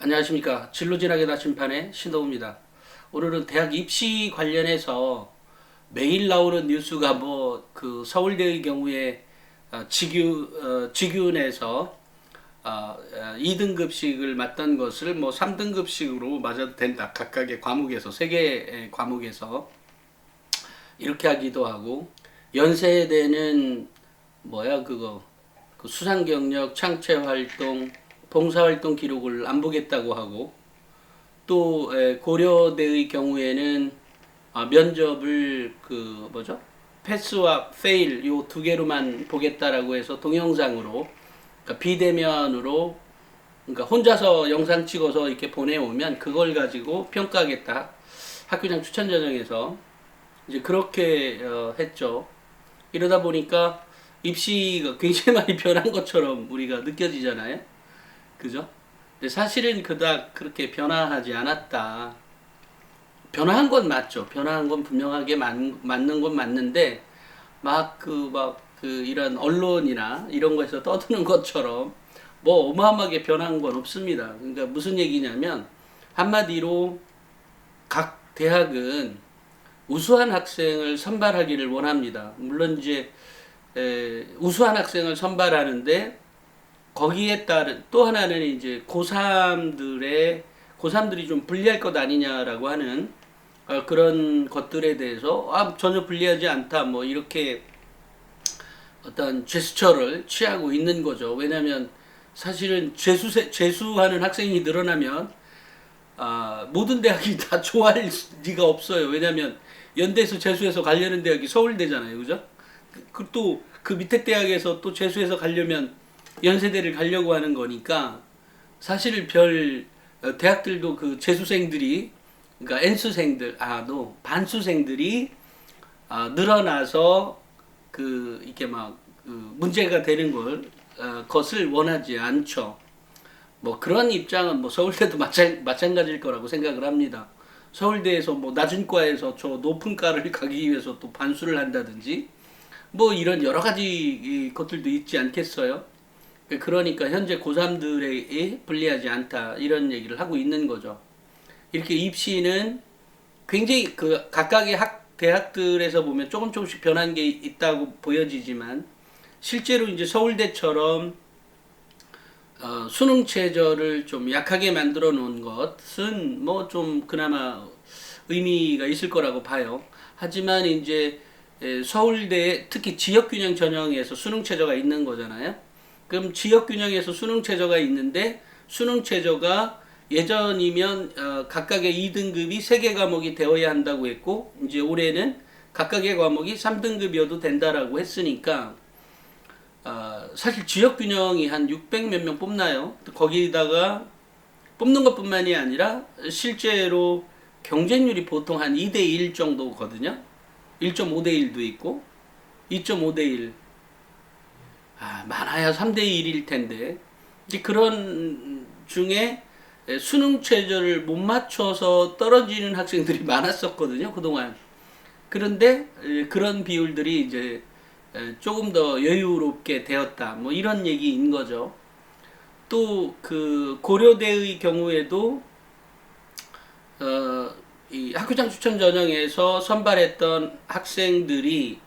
안녕하십니까. 진로진학의 나침판의 신동우입니다. 오늘은 대학 입시 관련해서 매일 나오는 뉴스가 서울대의 경우에 직윤에서 2등급씩을 맞던 것을 3등급씩으로 맞아도 된다. 각각의 과목에서, 세 개의 과목에서 이렇게 하기도 하고, 연세대는 그 수상 경력, 창체 활동, 봉사 활동 기록을 안 보겠다고 하고, 또 고려대의 경우에는 면접을 패스와 페일 요 두 개로만 보겠다라고 해서 동영상으로, 그러니까 비대면으로, 그러니까 혼자서 영상 찍어서 이렇게 보내오면 그걸 가지고 평가하겠다. 학교장 추천 전형에서 이제 그렇게 했죠. 이러다 보니까 입시가 굉장히 많이 변한 것처럼 우리가 느껴지잖아요. 그죠? 근데 사실은 그닥 그렇게 변화하지 않았다. 변화한 건 맞죠. 변화한 건 분명하게 맞는 건 맞는데, 이런 언론이나 이런 거에서 떠드는 것처럼 어마어마하게 변한 건 없습니다. 그러니까 무슨 얘기냐면, 한마디로 각 대학은 우수한 학생을 선발하기를 원합니다. 물론 이제 우수한 학생을 선발하는데, 거기에 따른 또 하나는 이제 고3들이 좀 불리할 것 아니냐라고 하는 그런 것들에 대해서 전혀 불리하지 않다 이렇게 어떤 제스처를 취하고 있는 거죠. 왜냐하면 사실은 재수하는 학생이 늘어나면 모든 대학이 다 좋아할 리가 없어요. 왜냐하면 연대에서 재수해서 가려는 대학이 서울대잖아요, 그죠? 또 그 밑에 대학에서 또 재수해서 가려면 연세대를 가려고 하는 거니까, 사실 대학들도 그 재수생들이, 그러니까 N수생들, 반수생들이 늘어나서 이렇게 문제가 되는 것을 원하지 않죠. 그런 입장은 서울대도 마찬가지일 거라고 생각을 합니다. 서울대에서 낮은 과에서 저 높은 과를 가기 위해서 또 반수를 한다든지 이런 여러 가지 것들도 있지 않겠어요? 그러니까 현재 고3들에게 불리하지 않다 이런 얘기를 하고 있는 거죠. 이렇게 입시는 굉장히 각각의 대학들에서 보면 조금씩 변한 게 있다고 보여지지만, 실제로 이제 서울대처럼 수능 체제를 좀 약하게 만들어 놓은 것은 좀 그나마 의미가 있을 거라고 봐요. 하지만 이제 서울대 특히 지역균형 전형에서 수능 체제가 있는 거잖아요. 그럼 지역균형에서 수능 체제가 있는데, 수능 체제가 예전이면 각각의 2등급이 3개 과목이 되어야 한다고 했고, 이제 올해는 각각의 과목이 3등급이어도 된다라고 했으니까, 사실 지역균형이 한 600 몇 명 뽑나요? 거기다가 뽑는 것뿐만이 아니라 실제로 경쟁률이 보통 한 2대1 정도거든요. 1.5대 1도 있고 2.5대 1, 많아야 3대 1일 텐데, 이제 그런 중에 수능 최저를 못 맞춰서 떨어지는 학생들이 많았었거든요, 그동안. 그런데 그런 비율들이 이제 조금 더 여유롭게 되었다, 이런 얘기인 거죠. 또 그 고려대의 경우에도 이 학교장 추천 전형에서 선발했던 학생들이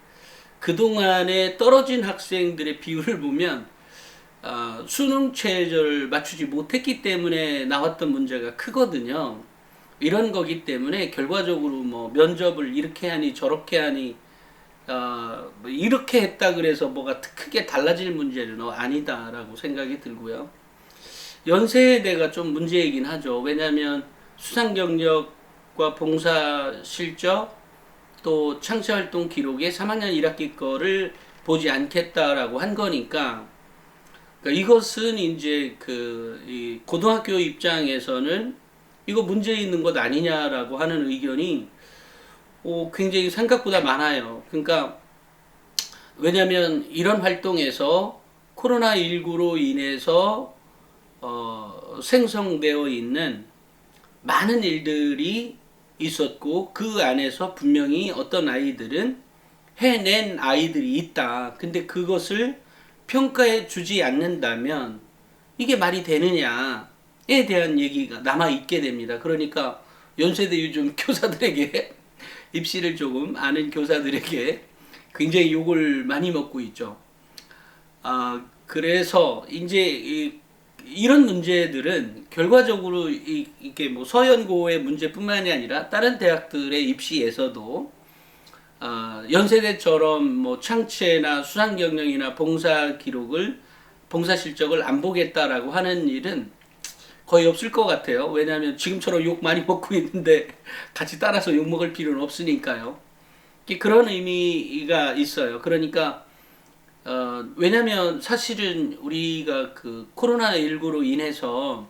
그동안에 떨어진 학생들의 비율을 보면 수능 체제를 맞추지 못했기 때문에 나왔던 문제가 크거든요. 이런 거기 때문에 결과적으로 면접을 이렇게 하니 저렇게 하니 이렇게 했다 그래서 뭐가 크게 달라질 문제는 아니다라고 생각이 들고요. 연세대가 좀 문제이긴 하죠. 왜냐하면 수상 경력과 봉사 실적, 또 창시활동 기록에 3학년 1학기 거를 보지 않겠다라고 한 거니까, 그러니까 이것은 이제 이 고등학교 입장에서는 이거 문제 있는 것 아니냐라고 하는 의견이 굉장히 생각보다 많아요. 그러니까 왜냐하면 이런 활동에서 코로나19로 인해서 생성되어 있는 많은 일들이 있었고, 그 안에서 분명히 어떤 아이들은 해낸 아이들이 있다. 근데 그것을 평가해 주지 않는다면 이게 말이 되느냐. 대한 얘기가 남아 있게 됩니다. 그러니까 연세대 요즘 교사들에게 입시를 조금 아는 교사들에게 굉장히 욕을 많이 먹고 있죠. 그래서 이제 이런 문제들은 결과적으로 이게 뭐 서연고의 문제뿐만이 아니라 다른 대학들의 입시에서도 연세대처럼 뭐 창체나 수상 경력이나 봉사 기록을 봉사 실적을 안 보겠다라고 하는 일은 거의 없을 것 같아요. 왜냐하면 지금처럼 욕 많이 먹고 있는데 같이 따라서 욕 먹을 필요는 없으니까요. 그런 의미가 있어요. 그러니까 왜냐면 사실은 우리가 그 코로나19로 인해서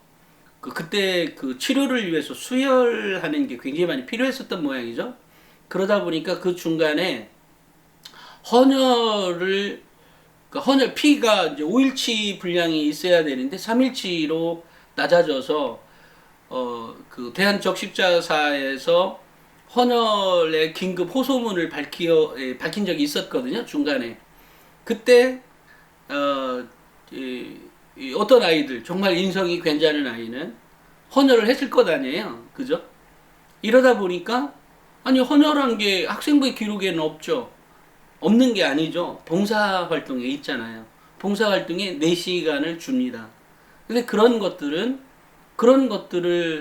그때 그 치료를 위해서 수혈하는 게 굉장히 많이 필요했었던 모양이죠. 그러다 보니까 그 중간에 헌혈을, 그 헌혈 피가 이제 5일치 분량이 있어야 되는데 3일치로 낮아져서 그 대한적십자사에서 헌혈의 긴급 호소문을 밝힌 적이 있었거든요. 중간에. 그때 어떤 아이들, 정말 인성이 괜찮은 아이는 헌혈을 했을 것 아니에요. 그죠? 이러다 보니까 아니 헌혈한 게 학생부의 기록에는 없죠. 없는 게 아니죠. 봉사활동에 있잖아요. 봉사활동에 4시간을 줍니다. 근데 그런 것들을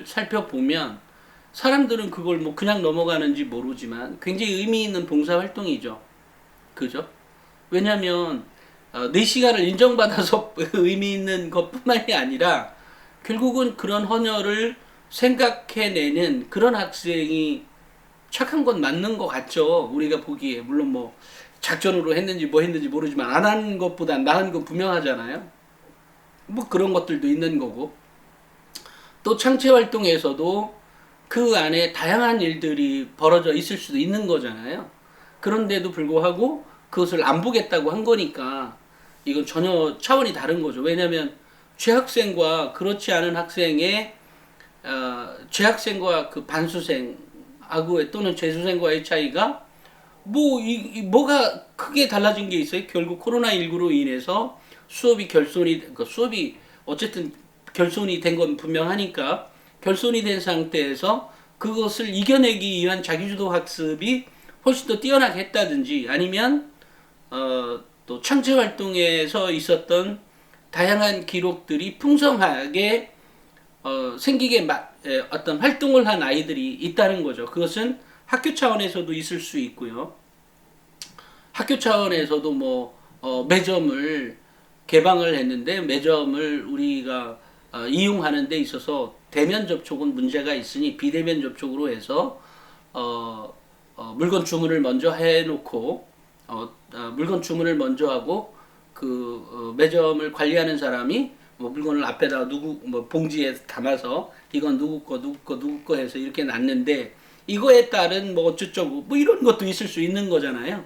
살펴보면 사람들은 그걸 뭐 그냥 넘어가는지 모르지만 굉장히 의미 있는 봉사활동이죠. 그죠? 왜냐면 4시간을 인정받아서 의미 있는 것뿐만이 아니라 결국은 그런 헌혈을 생각해내는 그런 학생이 착한 건 맞는 것 같죠. 우리가 보기에. 물론 뭐 작전으로 했는지 뭐 했는지 모르지만 안 한 것보다 나은 건 분명하잖아요. 뭐 그런 것들도 있는 거고. 또 창체 활동에서도 그 안에 다양한 일들이 벌어져 있을 수도 있는 거잖아요. 그런데도 불구하고 그것을 안 보겠다고 한 거니까 이건 전혀 차원이 다른 거죠. 왜냐하면 재학생과 그렇지 않은 학생의 재학생과 그 반수생 또는 재수생과의 차이가 뭐가 크게 달라진 게 있어요? 결국 코로나19로 인해서 수업이 어쨌든 결손이 된 건 분명하니까 결손이 된 상태에서 그것을 이겨내기 위한 자기주도 학습이 훨씬 더 뛰어나게 했다든지 아니면 또 창체 활동에서 있었던 다양한 기록들이 풍성하게 생기게 어떤 활동을 한 아이들이 있다는 거죠. 그것은 학교 차원에서도 있을 수 있고요. 학교 차원에서도 뭐 매점을 개방을 했는데 매점을 우리가 이용하는 데 있어서 대면 접촉은 문제가 있으니 비대면 접촉으로 해서 물건 주문을 먼저 해놓고 물건 주문을 먼저 하고 그 매점을 관리하는 사람이 뭐 물건을 앞에다 뭐 봉지에 담아서 이건 누구 거 해서 이렇게 놨는데 이거에 따른 뭐 어쩌고 뭐 이런 것도 있을 수 있는 거잖아요.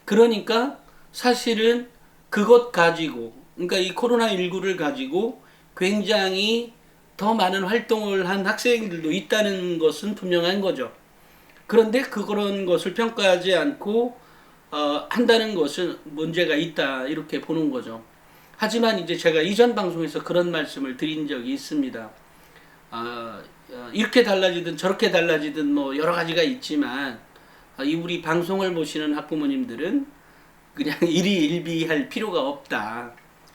그러니까 사실은 그것 가지고 그러니까 이 코로나19를 가지고 굉장히 더 많은 활동을 한 학생들도 있다는 것은 분명한 거죠. 그런데 그런 것을 평가하지 않고 한다는 것은 문제가 있다 이렇게 보는 거죠. 하지만 이제 제가 이전 방송에서 그런 말씀을 드린 적이 있습니다. 이렇게 달라지든 저렇게 달라지든 뭐 여러 가지가 있지만 이 우리 방송을 보시는 학부모님들은 그냥 일희일비할 필요가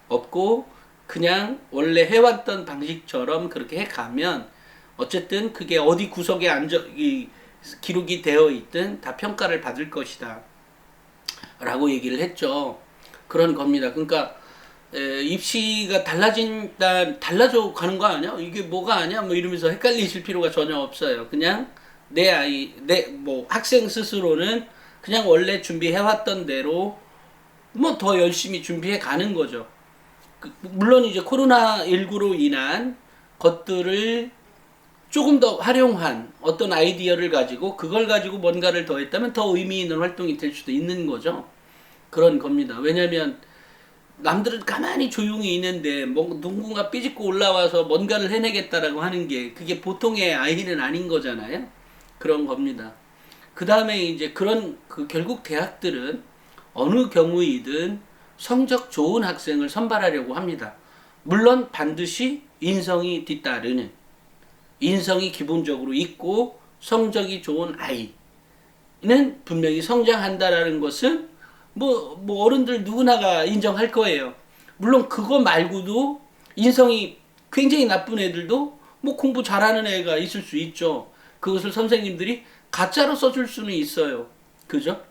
없고 그냥 원래 해왔던 방식처럼 그렇게 해가면 어쨌든 그게 어디 구석에 기록이 되어 있든 다 평가를 받을 것이다 라고 얘기를 했죠. 그런 겁니다. 그러니까 입시가 달라져 가는 거 아니야? 이게 뭐가 아니야? 뭐 이러면서 헷갈리실 필요가 전혀 없어요. 그냥 뭐 학생 스스로는 그냥 원래 준비해왔던 대로 뭐 더 열심히 준비해 가는 거죠. 물론 이제 코로나19로 인한 것들을 조금 더 활용한 어떤 아이디어를 가지고 그걸 가지고 뭔가를 더 했다면 더 의미 있는 활동이 될 수도 있는 거죠. 그런 겁니다. 왜냐면 남들은 가만히 조용히 있는데 뭐 누군가 삐집고 올라와서 뭔가를 해내겠다라고 하는 게 그게 보통의 아이는 아닌 거잖아요. 그런 겁니다. 그 다음에 이제 결국 대학들은 어느 경우이든 성적 좋은 학생을 선발하려고 합니다. 물론 반드시 인성이 뒤따르는, 인성이 기본적으로 있고 성적이 좋은 아이는 분명히 성장한다라는 것은 뭐 어른들 누구나가 인정할 거예요. 물론 그거 말고도 인성이 굉장히 나쁜 애들도 뭐 공부 잘하는 애가 있을 수 있죠. 그것을 선생님들이 가짜로 써줄 수는 있어요. 그죠?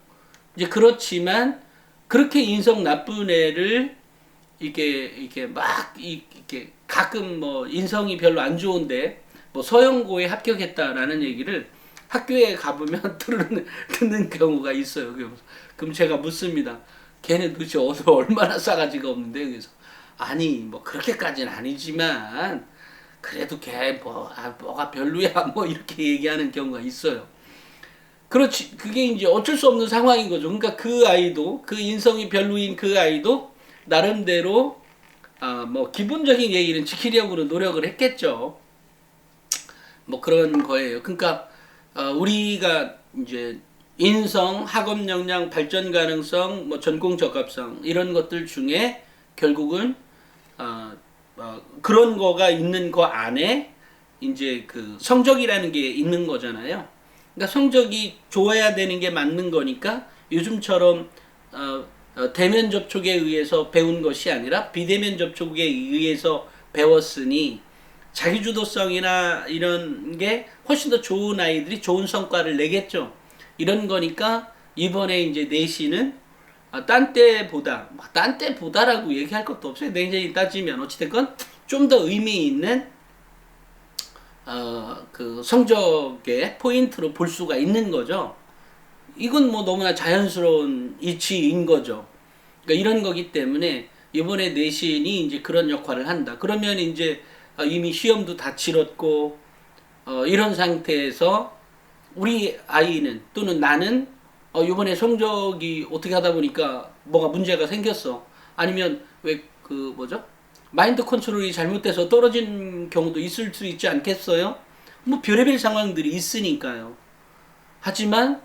이제 그렇지만 그렇게 인성 나쁜 애를 이게 막 이렇게 가끔 뭐 인성이 별로 안 좋은데 뭐 서영고에 합격했다라는 얘기를 학교에 가보면 듣는 경우가 있어요. 그럼 제가 묻습니다. 걔네 도대체 얼마나 싸가지가 없는데? 그래서 아니 뭐 그렇게까지는 아니지만 그래도 걔 뭐가 별로야 뭐 이렇게 얘기하는 경우가 있어요. 그렇지, 그게 이제 어쩔 수 없는 상황인 거죠. 그러니까 그 아이도, 그 인성이 별로인 그 아이도 나름대로 뭐 기본적인 예의는 지키려고 노력을 했겠죠. 뭐 그런 거예요. 그러니까 우리가 이제 인성, 학업 역량, 발전 가능성, 뭐 전공 적합성 이런 것들 중에 결국은 그런 거가 있는 거 안에 이제 그 성적이라는 게 있는 거잖아요. 그러니까 성적이 좋아야 되는 게 맞는 거니까 요즘처럼 대면 접촉에 의해서 배운 것이 아니라 비대면 접촉에 의해서 배웠으니 자기주도성이나 이런 게 훨씬 더 좋은 아이들이 좋은 성과를 내겠죠. 이런 거니까 이번에 이제 내신은 딴 때보다라고 얘기할 것도 없어요. 냉정히 따지면 어찌됐건 좀 더 의미 있는 그 성적의 포인트로 볼 수가 있는 거죠. 이건 뭐 너무나 자연스러운 이치인 거죠. 그러니까 이런 거기 때문에 이번에 내신이 이제 그런 역할을 한다. 그러면 이제 이미 시험도 다 치렀고 이런 상태에서 우리 아이는 또는 나는 이번에 성적이 어떻게 하다 보니까 뭐가 문제가 생겼어. 아니면 왜 그 뭐죠? 마인드 컨트롤이 잘못돼서 떨어진 경우도 있을 수 있지 않겠어요? 뭐 별의별 상황들이 있으니까요. 하지만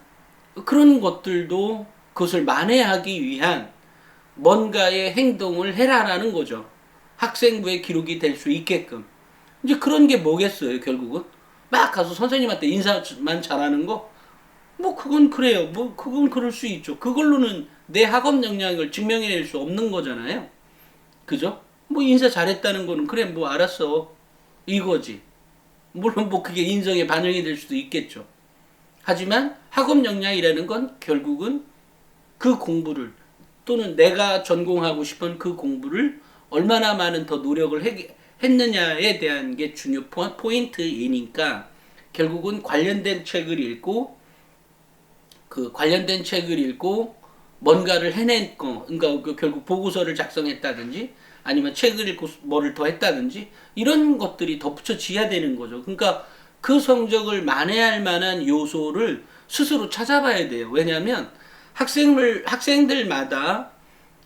그런 것들도 그것을 만회하기 위한 뭔가의 행동을 해라라는 거죠. 학생부의 기록이 될 수 있게끔. 이제 그런 게 뭐겠어요, 결국은? 막 가서 선생님한테 인사만 잘하는 거? 뭐 그건 그래요. 뭐 그건 그럴 수 있죠. 그걸로는 내 학업 역량을 증명해낼 수 없는 거잖아요. 그죠? 뭐 인사 잘했다는 거는 그래 뭐 알았어 이거지. 물론 뭐 그게 인성에 반영이 될 수도 있겠죠. 하지만 학업 역량이라는 건 결국은 그 공부를 또는 내가 전공하고 싶은 그 공부를 얼마나 많은 더 노력을 했느냐에 대한 게 중요 포인트이니까 결국은 관련된 책을 읽고 그 관련된 책을 읽고 뭔가를 해낸 거, 그러니까 결국 보고서를 작성했다든지 아니면 책을 읽고 뭐를 더 했다든지 이런 것들이 덧붙여져야 되는 거죠. 그러니까 그 성적을 만회할 만한 요소를 스스로 찾아봐야 돼요. 왜냐하면 학생들마다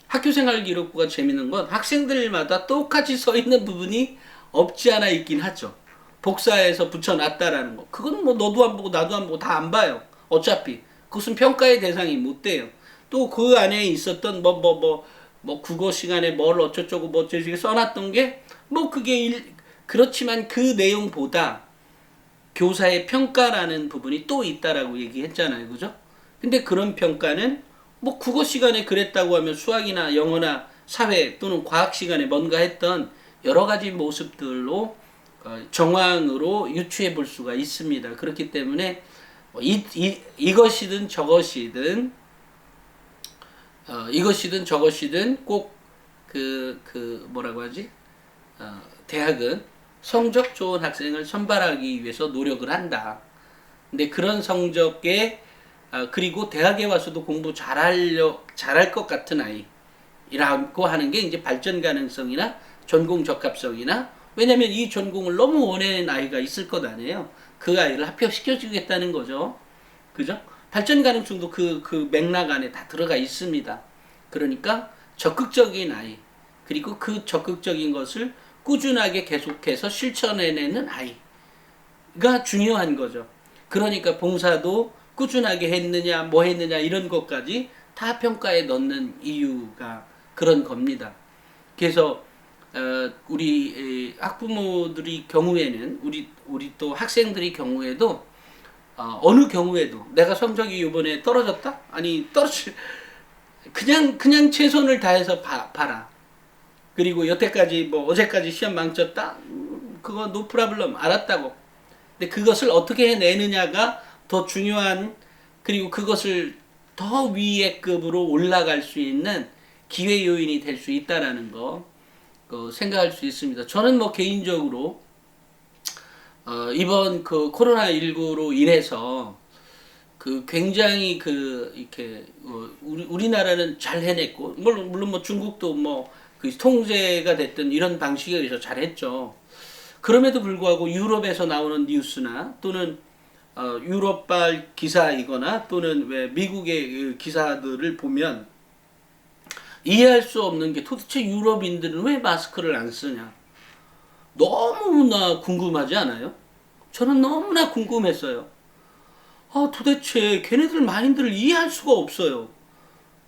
학교생활 기록부가 재밌는 건 학생들마다 똑같이 써 있는 부분이 없지 않아 있긴 하죠. 복사해서 붙여놨다라는 거. 그건 뭐 너도 안 보고 나도 안 보고 다 안 봐요. 어차피 그것은 평가의 대상이 못 돼요. 또 그 안에 있었던 뭐 국어 시간에 뭘 어쩌고저쩌고 뭐 저기 써놨던 게 뭐 그게 그렇지만 그 내용보다 교사의 평가라는 부분이 또 있다라고 얘기했잖아요. 그죠? 근데 그런 평가는 뭐 국어 시간에 그랬다고 하면 수학이나 영어나 사회 또는 과학 시간에 뭔가 했던 여러 가지 모습들로 정황으로 유추해 볼 수가 있습니다. 그렇기 때문에 이것이든 저것이든 꼭 뭐라고 하지? 대학은 성적 좋은 학생을 선발하기 위해서 노력을 한다. 근데 그런 성적에 그리고 대학에 와서도 공부 잘할 것 같은 아이라고 하는 게 이제 발전 가능성이나 전공 적합성이나 왜냐면 이 전공을 너무 원하는 아이가 있을 것 아니에요. 그 아이를 합격시켜주겠다는 거죠. 그죠? 발전 가능성도 그 맥락 안에 다 들어가 있습니다. 그러니까 적극적인 아이, 그리고 그 적극적인 것을 꾸준하게 계속해서 실천해내는 아이가 중요한 거죠. 그러니까 봉사도 꾸준하게 했느냐, 뭐 했느냐, 이런 것까지 다 평가에 넣는 이유가 그런 겁니다. 그래서 우리 학부모들이 경우에는 우리 또 학생들이 경우에도 어느 경우에도 내가 성적이 이번에 떨어졌다? 아니 떨어질 그냥 최선을 다해서 봐라. 그리고 여태까지 뭐 어제까지 시험 망쳤다? 그거 노 프라블럼 알았다고. 근데 그것을 어떻게 해내느냐가 더 중요한, 그리고 그것을 더 위의 급으로 올라갈 수 있는 기회 요인이 될 수 있다라는 거 생각할 수 있습니다. 저는 뭐 개인적으로 이번 그 코로나19로 인해서 그 굉장히 이렇게 우리나라는 잘 해냈고, 물론 뭐 중국도 뭐 그 통제가 됐든 이런 방식에 의해서 잘했죠. 그럼에도 불구하고 유럽에서 나오는 뉴스나 또는 유럽발 기사이거나 또는 왜 미국의 그 기사들을 보면 이해할 수 없는 게, 도대체 유럽인들은 왜 마스크를 안 쓰냐? 너무나 궁금하지 않아요? 저는 너무나 궁금했어요. 도대체 걔네들 마인드를 이해할 수가 없어요.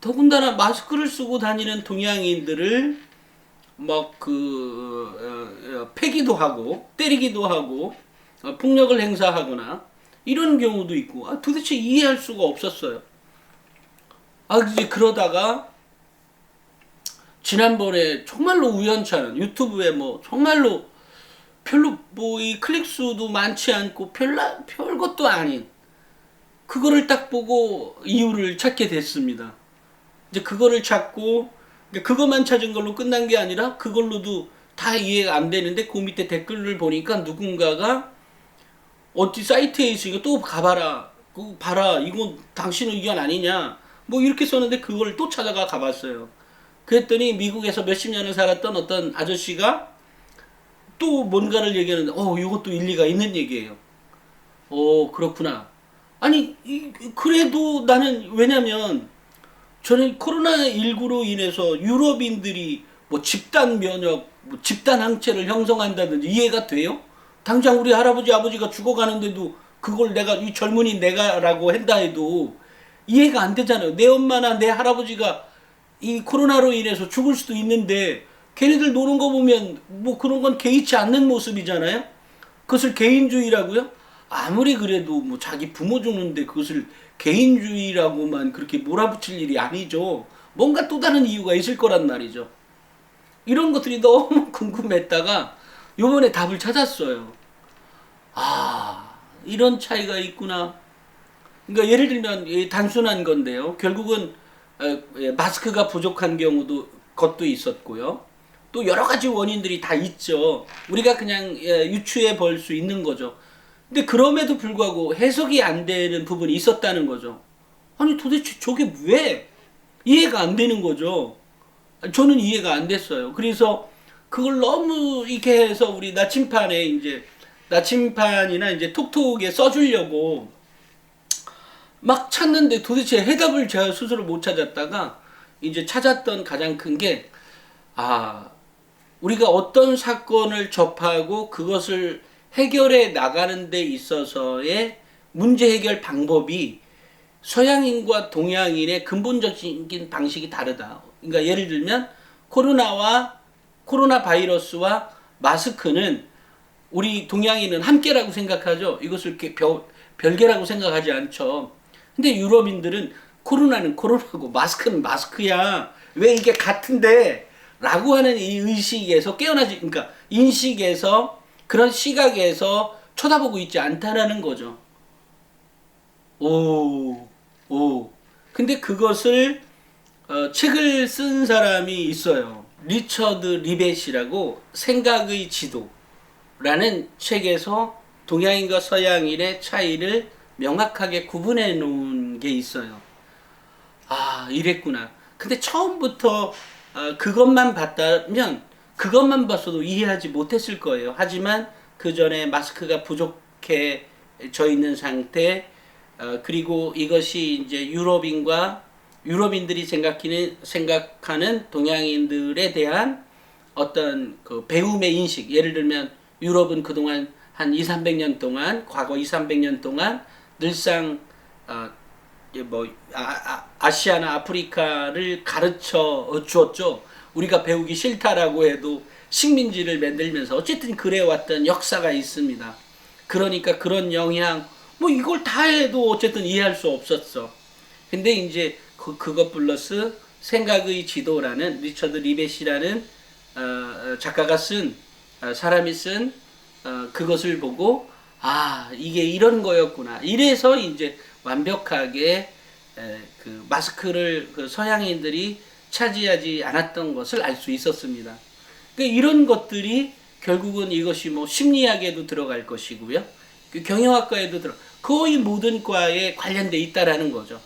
더군다나 마스크를 쓰고 다니는 동양인들을 막 패기도 하고 때리기도 하고 폭력을 행사하거나 이런 경우도 있고, 도대체 이해할 수가 없었어요. 이제 그러다가 지난번에 정말로 우연찮은 유튜브에 뭐 정말로 별로 뭐 이 클릭 수도 많지 않고 별것도 아닌 그거를 딱 보고 이유를 찾게 됐습니다. 이제 그거를 찾고, 그것만 찾은 걸로 끝난 게 아니라 그걸로도 다 이해가 안 되는데 그 밑에 댓글을 보니까 누군가가 어디 사이트에 있으니까 또 가봐라, 그거 봐라, 이건 당신 의견 아니냐 뭐 이렇게 썼는데 그걸 또 찾아가 가봤어요. 그랬더니 미국에서 몇십 년을 살았던 어떤 아저씨가 또 뭔가를 얘기하는데 이것도 일리가 있는 얘기예요. 그렇구나. 아니 그래도 나는, 왜냐면 저는 코로나19로 인해서 유럽인들이 뭐 집단 면역, 뭐 집단 항체를 형성한다든지 이해가 돼요? 당장 우리 할아버지 아버지가 죽어가는데도 그걸 이 젊은이 내가라고 한다 해도 이해가 안 되잖아요. 내 엄마나 내 할아버지가 이 코로나로 인해서 죽을 수도 있는데 걔네들 노는 거 보면 뭐 그런 건 개의치 않는 모습이잖아요. 그것을 개인주의라고요? 아무리 그래도 뭐 자기 부모 죽는데 그것을 개인주의라고만 그렇게 몰아붙일 일이 아니죠. 뭔가 또 다른 이유가 있을 거란 말이죠. 이런 것들이 너무 궁금했다가 요번에 답을 찾았어요. 이런 차이가 있구나. 그러니까 예를 들면 단순한 건데요. 결국은 마스크가 부족한 것도 있었고요. 또 여러 가지 원인들이 다 있죠. 우리가 그냥 유추해 볼 수 있는 거죠. 근데 그럼에도 불구하고 해석이 안 되는 부분이 있었다는 거죠. 아니 도대체 저게 왜 이해가 안 되는 거죠. 저는 이해가 안 됐어요. 그래서 그걸 너무 이렇게 해서 우리 나침판이나 이제 톡톡에 써주려고 막 찾는데 도대체 해답을 제가 스스로 못 찾았다가 이제 찾았던 가장 큰 게, 우리가 어떤 사건을 접하고 그것을 해결해 나가는 데 있어서의 문제 해결 방법이 서양인과 동양인의 근본적인 방식이 다르다. 그러니까 예를 들면 코로나 바이러스와 마스크는 우리 동양인은 함께라고 생각하죠. 이것을 이렇게 별개라고 생각하지 않죠. 근데 유럽인들은 코로나는 코로나고 마스크는 마스크야, 왜 이게 같은데? 라고 하는 이 의식에서 그러니까 인식에서, 그런 시각에서 쳐다보고 있지 않다라는 거죠. 근데 그것을 책을 쓴 사람이 있어요. 리처드 리벳이라고 생각의 지도라는 책에서 동양인과 서양인의 차이를 명확하게 구분해 놓은 게 있어요. 이랬구나. 근데 처음부터 그것만 그것만 봤어도 이해하지 못했을 거예요. 하지만 그 전에 마스크가 부족해져 있는 상태, 그리고 이것이 이제 유럽인들이 생각하는 동양인들에 대한 어떤 그 배움의 인식. 예를 들면 유럽은 그동안 한 200~300년 동안, 과거 200~300년 동안 늘상 아시아나 아프리카를 가르쳐 주었죠. 우리가 배우기 싫다라고 해도 식민지를 만들면서 어쨌든 그래왔던 역사가 있습니다. 그러니까 그런 영향, 뭐 이걸 다 해도 어쨌든 이해할 수 없었어. 근데 이제 그것 플러스 생각의 지도라는 리처드 리벳이라는 작가가 쓴 사람이 쓴 그것을 보고 아 이게 이런 거였구나. 이래서 이제 완벽하게 그 마스크를 그 서양인들이 차지하지 않았던 것을 알 수 있었습니다. 그러니까 이런 것들이 결국은 이것이 뭐 심리학에도 들어갈 것이고요. 그 경영학과에도 거의 모든 과에 관련돼 있다라는 거죠.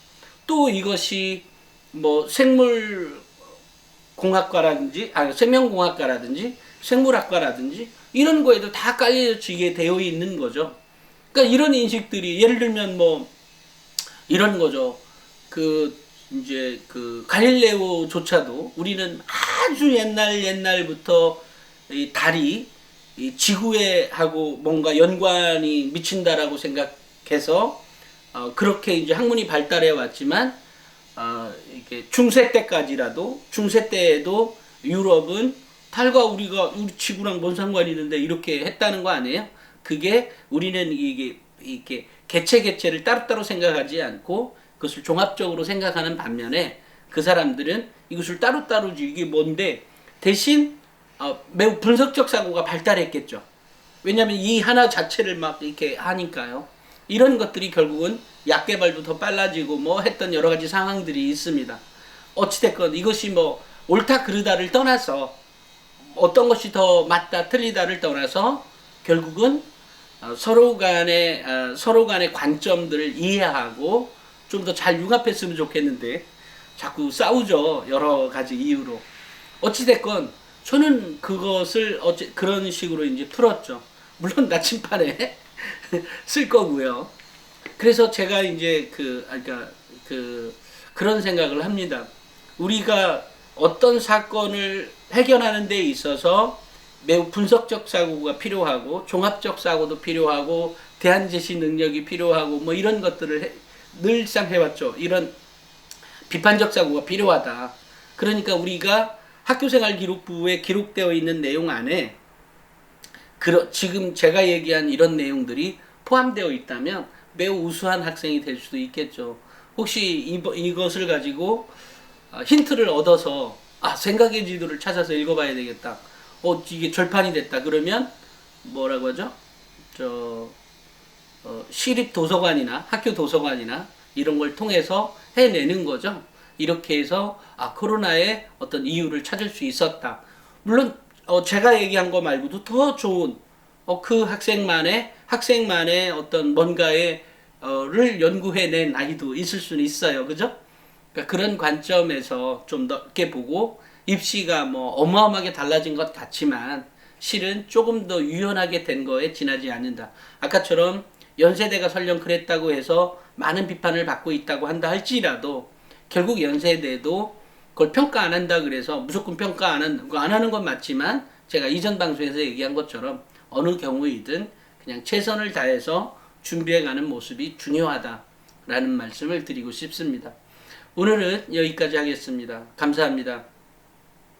또 이것이 뭐 생물공학과라든지 생명공학과라든지 생물학과라든지 이런 거에도 다 깔려지게 되어 있는 거죠. 그러니까 이런 인식들이 예를 들면 뭐 이런 거죠. 그 이제 그 갈릴레오조차도 우리는 아주 옛날부터 이 달이 이 지구에 하고 뭔가 연관이 미친다라고 생각해서 그렇게 이제 학문이 발달해 왔지만 이게 중세 때에도 유럽은 달과 우리 지구랑 뭔 상관이 있는데 이렇게 했다는 거 아니에요? 그게 우리는 이게 개체를 따로따로 생각하지 않고 그것을 종합적으로 생각하는 반면에 그 사람들은 이것을 따로따로 이게 뭔데 대신 매우 분석적 사고가 발달했겠죠. 왜냐하면 이 하나 자체를 막 이렇게 하니까요. 이런 것들이 결국은 약 개발도 더 빨라지고 뭐 했던 여러 가지 상황들이 있습니다. 어찌됐건 이것이 뭐 옳다 그르다를 떠나서 어떤 것이 더 맞다 틀리다를 떠나서 결국은 서로 간의 관점들을 이해하고 좀 더 잘 융합했으면 좋겠는데 자꾸 싸우죠. 여러 가지 이유로. 어찌됐건 저는 그것을 그런 식으로 이제 풀었죠. 물론 나침판에 쓸 거고요. 그래서 제가 이제 그런 생각을 합니다. 우리가 어떤 사건을 해결하는 데 있어서 매우 분석적 사고가 필요하고 종합적 사고도 필요하고 대안 제시 능력이 필요하고 뭐 이런 것들을 늘상 해왔죠. 이런 비판적 사고가 필요하다. 그러니까 우리가 학교생활기록부에 기록되어 있는 내용 안에 지금 제가 얘기한 이런 내용들이 포함되어 있다면 매우 우수한 학생이 될 수도 있겠죠. 혹시 이것을 가지고 힌트를 얻어서 생각의 지도를 찾아서 읽어봐야 되겠다. 이게 절판이 됐다. 그러면 뭐라고 하죠? 시립 도서관이나 학교 도서관이나 이런 걸 통해서 해내는 거죠. 이렇게 해서 코로나의 어떤 이유를 찾을 수 있었다. 물론 제가 얘기한 거 말고도 더 좋은 그 학생만의 어떤 뭔가의 를 연구해낸 아이도 있을 수는 있어요. 그죠? 그러니까 그런 관점에서 좀 넓게 보고 입시가 뭐 어마어마하게 달라진 것 같지만 실은 조금 더 유연하게 된 거에 지나지 않는다. 아까처럼 연세대가 설령 그랬다고 해서 많은 비판을 받고 있다고 한다 할지라도 결국 연세대도 그걸 평가 안 한다 그래서 무조건 평가 안 하는 건 맞지만 제가 이전 방송에서 얘기한 것처럼 어느 경우이든 그냥 최선을 다해서 준비해가는 모습이 중요하다라는 말씀을 드리고 싶습니다. 오늘은 여기까지 하겠습니다. 감사합니다.